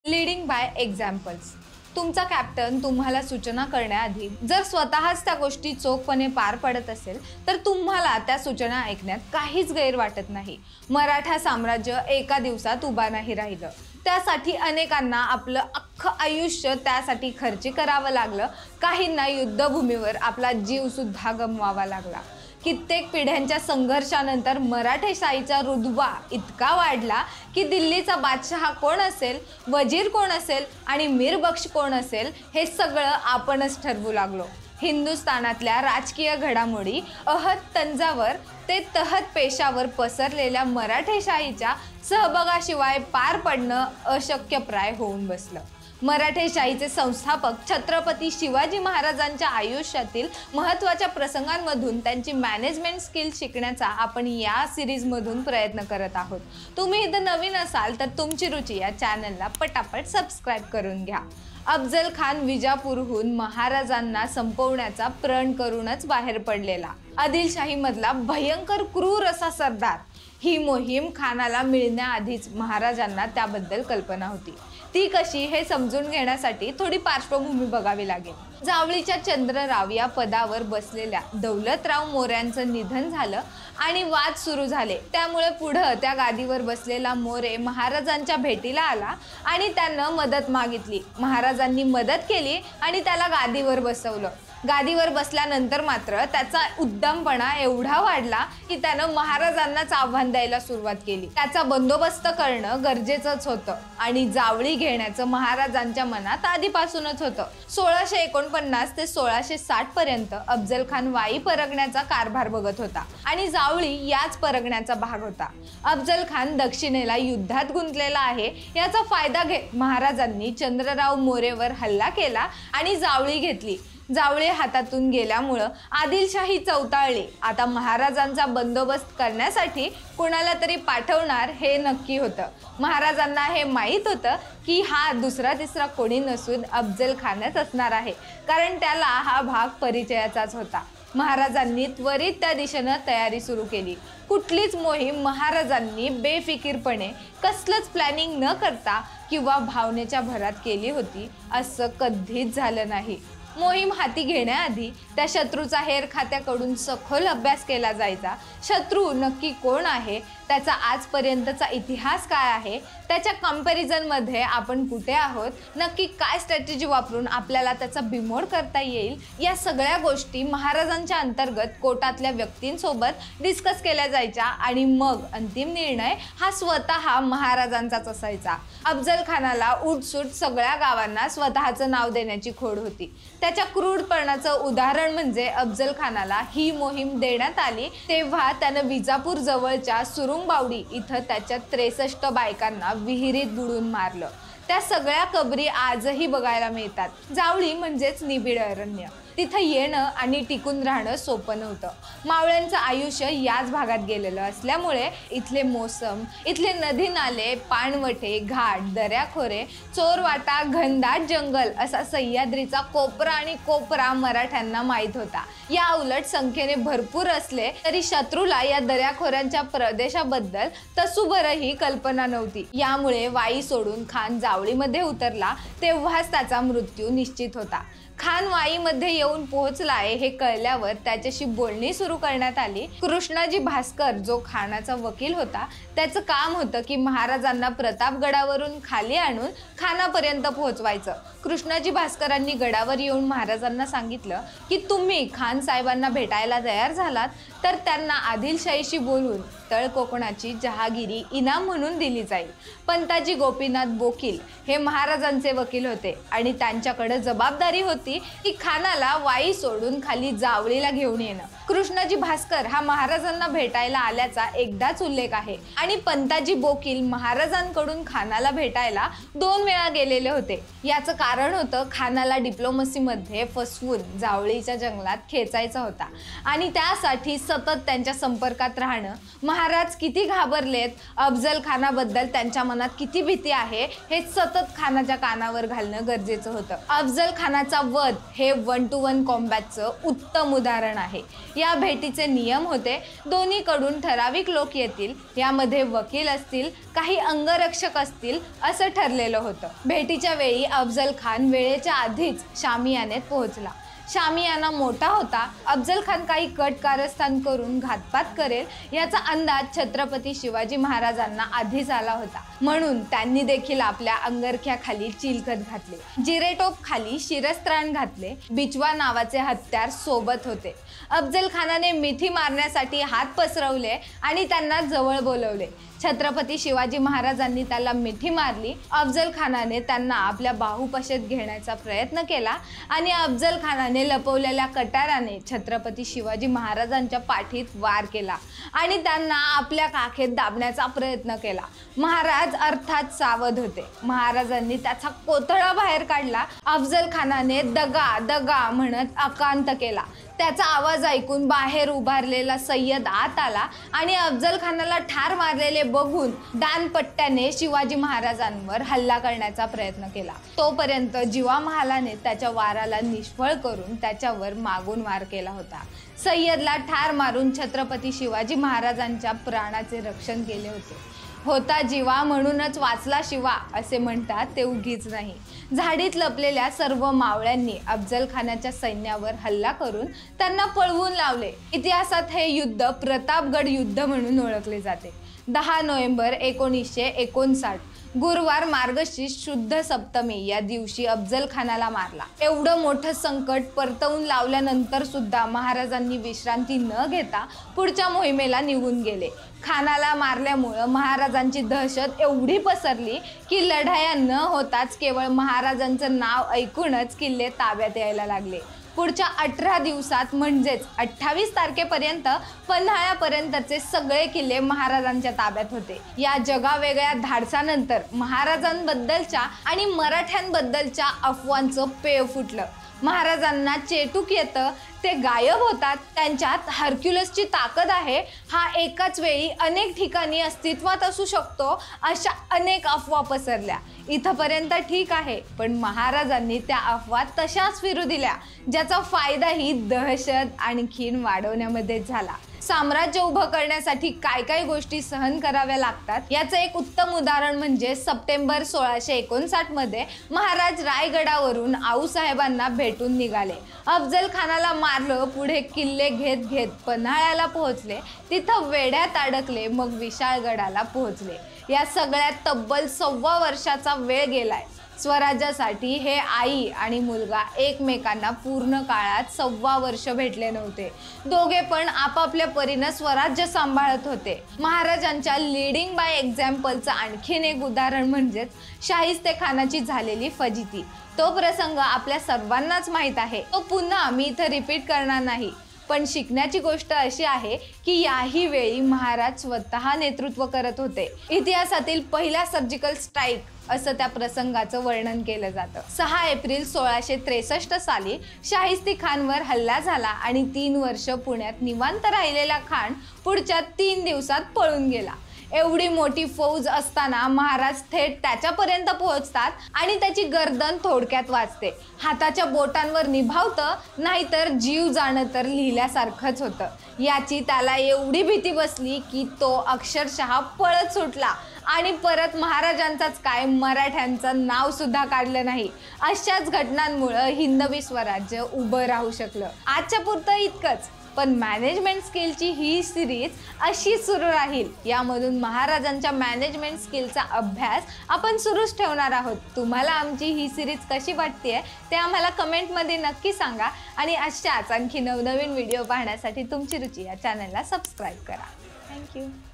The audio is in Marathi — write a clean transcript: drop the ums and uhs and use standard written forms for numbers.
Leading by examples. तुमचा कॅप्टन तुम्हाला सूचना करण्याआधी जर स्वतःच त्या गोष्टी चोखपणे पार पडत असेल तर तुम्हाला त्या सूचना ऐकण्यात काहीच गैर वाटत नाही। मराठा साम्राज्य एका दिवसात उभा नाही राहिलं, त्यासाठी अनेकांना आपलं अख्खं आयुष्य त्यासाठी खर्ची करावं लागलं। काहींना युद्धभूमीवर आपला जीव सुद्धा गमवावा लागला। कित्येक पिढ्यांच्या संघर्षानंतर मराठेशाहीचा रुतबा इतका वाढला की दिल्लीचा बादशाह कोण असेल, वजीर कोण असेल आणि मीर बख्श कोण असेल हे सगळं आपणच ठरवू लागलो। हिंदुस्थानातल्या राजकीय घडामोडी अहद तंजावर ते तहत पेशावर पसरलेल्या मराठेशाहीच्या सहभागाशिवाय पार पडणं अशक्यप्राय होऊन बसलं। मराठेशाहीचे संस्थापक छत्रपती शिवाजी महाराजांच्या आयुष्यातील महत्त्वाच्या प्रसंगांमधून त्यांची मॅनेजमेंट स्किल शिकण्याचा आपण या सिरीजमधून प्रयत्न करत आहोत। तुम्ही इथं नवीन असाल तर तुमची रुची या चॅनलला पटापट सबस्क्राईब करून घ्या। अफजल खान विजापूरहून महाराजांना संपवण्याचा प्रण करूनच बाहेर पडलेला आदिलशाहीमधला भयंकर क्रूर असा सरदार। ही मोहीम खानाला मिळण्याआधीच महाराजांना त्याबद्दल कल्पना होती। ती कशी हे समजून घेण्यासाठी थोडी पार्श्वभूमी बघावी लागेल। जावळीच्या चंद्रराव या पदावर बसलेल्या दौलतराव मोऱ्यांचं निधन झालं आणि वाद सुरू झाले। त्यामुळे पुढे त्या गादीवर बसलेला मोरे महाराजांच्या भेटीला आला आणि त्यांना मदत मागितली। महाराजांनी मदत केली आणि त्याला गादीवर बसवलं। गादीवर बसल्यानंतर मात्र त्याचा उद्दामपणा एवढा वाढला की त्यानं महाराजांनाच आव्हान द्यायला सुरुवात केली। त्याचा बंदोबस्त करणं गरजेचंच होतं आणि जावळी घेण्याचं महाराजांच्या मनात आधीपासूनच होतं। 1649 ते 1660 पर्यंत अफजल खान वाई परगण्याचा कारभार बघत होता आणि जावळी याच परगण्याचा भाग होता। अफजल खान दक्षिणेला युद्धात गुंतलेला आहे याचा फायदा घेत महाराजांनी चंद्रराव मोरेवर हल्ला केला आणि जावळी घेतली। जावळे हातातून गेल्यामुळं आदिलशाही चौताळली। आता महाराजांचा बंदोबस्त करण्यासाठी कोणाला तरी पाठवणार हे नक्की होतं। महाराजांना हे माहीत होतं की हा दुसरा तिसरा कोणी नसून अफजल खानच असणार आहे, कारण त्याला हा भाग परिचयाचाच होता। महाराजांनी त्वरित त्या दिशेनं तयारी सुरू केली। कुठलीच मोहीम महाराजांनी बेफिकीरपणे कसलंच प्लॅनिंग न करता किंवा भावनेच्या भरात केली होती असं कधीच झालं नाही। मोहीम हाती घेण्याआधी त्या शत्रूचा हेर खात्याकडून सखोल अभ्यास केला जायचा। शत्रू नक्की कोण आहे, त्याचा आजपर्यंतचा इतिहास काय आहे, त्याच्या कंपॅरिझनमध्ये आपण कुठे आहोत, नक्की काय स्ट्रॅटेजी वापरून आपल्याला त्याचा बिमोड करता येईल, या सगळ्या गोष्टी महाराजांच्या अंतर्गत कोटातल्या व्यक्तींसोबत डिस्कस केल्या जायच्या आणि मग अंतिम निर्णय हा स्वतः महाराजांचाच असायचा। अफजल खानाला उठसूट सगळ्या गावांना स्वतःचं नाव देण्याची खोड होती। त्याच्या क्रूरपणाचं उदाहरण म्हणजे अफजल खानाला ही मोहीम देण्यात आली तेव्हा त्यानं विजापूर जवळच्या सुरुंगबावडी इथं त्याच्या 63 बायकांना विहिरीत बुडून मारलं। त्या सगळ्या कबरी आजही बघायला मिळतात। जावळी म्हणजेच निबिड अरण्य, तिथं येणं आणि टिकून राहणं सोपं नव्हतं। मावळ्यांचं आयुष्य याच भागात गेलेलं असल्यामुळे इथले मोसम, इथले नदी नाले, पाणवठे, घाट, दऱ्याखोरे, चोरवाटा, घनदाट जंगल असा सह्याद्रीचा कोपरा आणि कोपरा मराठ्यांना माहीत होता। या उलट संख्येने भरपूर असले तरी शत्रूला या दऱ्याखोऱ्यांच्या प्रदेशाबद्दल तसूभरही कल्पना नव्हती। यामुळे वाई सोडून खान जावळीमध्ये उतरला तेव्हाच त्याचा मृत्यू निश्चित होता। खान वाईमध्ये येऊन पोहोचलाय हे कळल्यावर त्याच्याशी बोलणी सुरू करण्यात आली। कृष्णाजी भास्कर जो खानाचा वकील होता, त्याचं काम होतं की महाराजांना प्रतापगडावरून खाली आणून खानापर्यंत पोहोचवायचं। कृष्णाजी भास्करांनी गडावर येऊन महाराजांना सांगितलं की तुम्ही खान साहेबांना भेटायला तयार झालात तर त्यांना आदिलशाहीशी बोलून तळ कोकणाची जहागिरी इनाम म्हणून दिली जाईल। पंताजी गोपीनाथ बोकील हे महाराजांचे वकील होते आणि त्यांच्याकडे जबाबदारी होती की खानाला वाई सोडून खाली जावळीला घेऊन येणं। कृष्णाजी भास्कर हा महाराजांना भेटायला आल्याचा एकदाच उल्लेख आहे आणि पंताजी बोकील महाराजांकडून खानाला भेटायला 2 वेळा गेलेले होते। याचं कारण होतं खानाला डिप्लोमसीमध्ये फसवून जावळीच्या जंगलात खेचायचा होता आणि त्यासाठी सतत त्यांच्या संपर्कात राहणं। महाराज किती घाबरलेत, अफजल खानाबद्दल त्यांच्या मनात किती भीती आहे हे सतत खानाच्या कानावर घालणं गरजेचं होतं। अफजल खानाचा वध हे 1-to-1 कॉम्बॅटचं उत्तम उदाहरण आहे। या भेटीचे नियम होते, दोन्हीकडून ठराविक लोक येतील, यामध्ये वकील असतील, काही अंगरक्षक असतील असं ठरलेलं होतं। भेटीच्या वेळी अफजल खान वेळेच्या आधीच शामियानेत पोहोचला। शामियाना मोठा होता, अफजल खान काही कट कारस्थान करून घातपात करेल याचा अंदाज छत्रपती शिवाजी महाराजांना आधीच आला होता, म्हणून त्यांनी देखील आपल्या अंगरख्याखाली चिलखत घातले, जिरेटोप खाली शिरस्त्राण घातले, बिचवा नावाचे हत्यार सोबत होते। अफजल खानाने मिठी मारण्यासाठी हात पसरवले आणि त्यांना जवळ बोलवले। छत्रपती शिवाजी महाराजांनी त्याला मिठी मारली। अफजल खानाने त्यांना आपल्या बाहुपशेत घेण्याचा प्रयत्न केला आणि अफजल खानाने लपवलेल्या कटाराने छत्रपती शिवाजी महाराजांच्या पाठीत वार केला आणि त्यांना आपल्या काखेत दाबण्याचा प्रयत्न केला। महाराज अर्थात सावध होते। महाराजांनी त्याचा कोथळा बाहेर काढला। अफजल खानाने दगा दगा म्हणत आकांत केला। त्याचा आवाज ऐकून बाहेर उभारलेला सय्यद आत आला आणि अफजल खानाला ठार मारलेले बघून दानपट्ट्याने शिवाजी महाराजांवर हल्ला करण्याचा प्रयत्न केला। तोपर्यंत जिवा महालाने त्याच्या वाराला निष्फळ करून त्याच्यावर मागून वार केला होता। सय्यदला ठार मारून छत्रपती शिवाजी महाराजांच्या प्राणाचे रक्षण केले होते। होता जीवा म्हणूनच वाचला शिवा असे म्हणतात ते उगीच नाही। झाडीत लपलेल्या सर्व मावळ्यांनी अफजल खानाच्या सैन्यावर हल्ला करून त्यांना पळवून लावले। इतिहासात हे युद्ध प्रतापगड युद्ध म्हणून ओळखले जाते। 10 नोव्हेंबर 1959 गुरुवार मार्गशीर्ष शुद्ध सप्तमी या दिवशी अफजल खानाला मारला। एवढं मोठं संकट परतवून लावल्यानंतर सुद्धा महाराजांनी विश्रांती न घेता पुढच्या मोहिमेला निघून गेले। खानाला मारल्यामुळे महाराजांची दहशत एवढी पसरली की लढाया न होताच केवळ महाराजांचं नाव ऐकूनच किल्ले ताब्यात यायला लागले। पुढच्या 18 दिवसात म्हणजेच 28 तारखेपर्यंत पन्हाळ्यापर्यंतचे सगळे किल्ले महाराजांच्या ताब्यात होते। या जगावेगळ्या धाडसानंतर महाराजांबद्दलच्या आणि मराठ्यांबद्दलच्या अफवांचं पेव फुटलं। महाराजांना चेटूक येतं, ते गायब होतात, त्यांच्यात हरक्युलसची ताकद आहे, हा एकाच वेळी अनेक ठिकाणी अस्तित्वात असू शकतो, अशा अनेक अफवा पसरल्या। इथपर्यंत ठीक आहे, पण महाराजांनी त्या अफवा तशाच फिरू दिल्या, ज्याचा फायदा ही दहशत आणखीन वाढवण्यामध्ये झाला। साम्राज्य उभं करण्यासाठी काय काय गोष्टी सहन कराव्या लागतात याचं एक उत्तम उदाहरण म्हणजे सप्टेंबर 1659 मध्ये महाराज रायगडावरून आऊसाहेबांना भेटून निघाले। अफजल खानाला मारलं, पुढे किल्ले घेत घेत पन्हाळ्याला पोहोचले, तिथं वेढ्यात अडकले, मग विशाळगडाला पोहोचले। या सगळ्यात तब्बल 1.25 वर्षाचा वेळ गेलाय। स्वराज्यासाठी हे आई आणि मुलगा एकमेकांना पूर्ण काळात 1.25 वर्ष भेटले नव्हते। दोघे पण आपापल्या परीने स्वराज्य सांभाळत होते। महाराजांच्या लीडिंग बाय एक्झाम्पलचं आणखीन एक उदाहरण म्हणजेच शाहिस्तेखानाची झालेली फजिती। तो प्रसंग आपल्या सर्वांनाच माहीत आहे, तो पुन्हा मी इथं रिपीट करणार नाही। पण शिकण्याची गोष्ट अशी आहे की याही वेळी महाराज स्वतः नेतृत्व करत होते। इतिहासातील पहिला सर्जिकल स्ट्राईक असं त्या प्रसंगाचं वर्णन केलं जातं। 6 एप्रिल 1663 साली शाहिस्ते खानवर हल्ला झाला आणि 3 वर्ष पुण्यात निवांत राहिलेला खान पुढच्या 3 दिवसात पळून गेला। एवढी मोठी फौज असताना महाराज थेट त्याच्यापर्यंत पोहोचतात आणि त्याची गर्दन थोडक्यात वाचते। हाताच्या बोटांवर निभावतं, नाहीतर जीव जाणं तर लिहिल्यासारखंच होतं। याची त्याला एवढी भीती बसली की तो अक्षरशः पळत सुटला आणि परत महाराजांचाच काय मराठ्यांचं नाव सुद्धा काढलं नाही। अशाच घटनांमुळे हिंदवी स्वराज्य उभं राहू शकलं। आजच्या पुरतं इतकंच, पण मॅनेजमेंट स्किलची ही सिरीज अशी सुरू राहील। यामधून महाराजांच्या मॅनेजमेंट स्किलचा अभ्यास आपण सुरूच ठेवणार आहोत। तुम्हाला आमची ही सिरीज कशी वाटतेय ते आम्हाला कमेंटमध्ये नक्की सांगा आणि अशाच आणखी नवनवीन व्हिडिओ पाहण्यासाठी तुमची रुची या चॅनलला सबस्क्राईब करा। थँक्यू।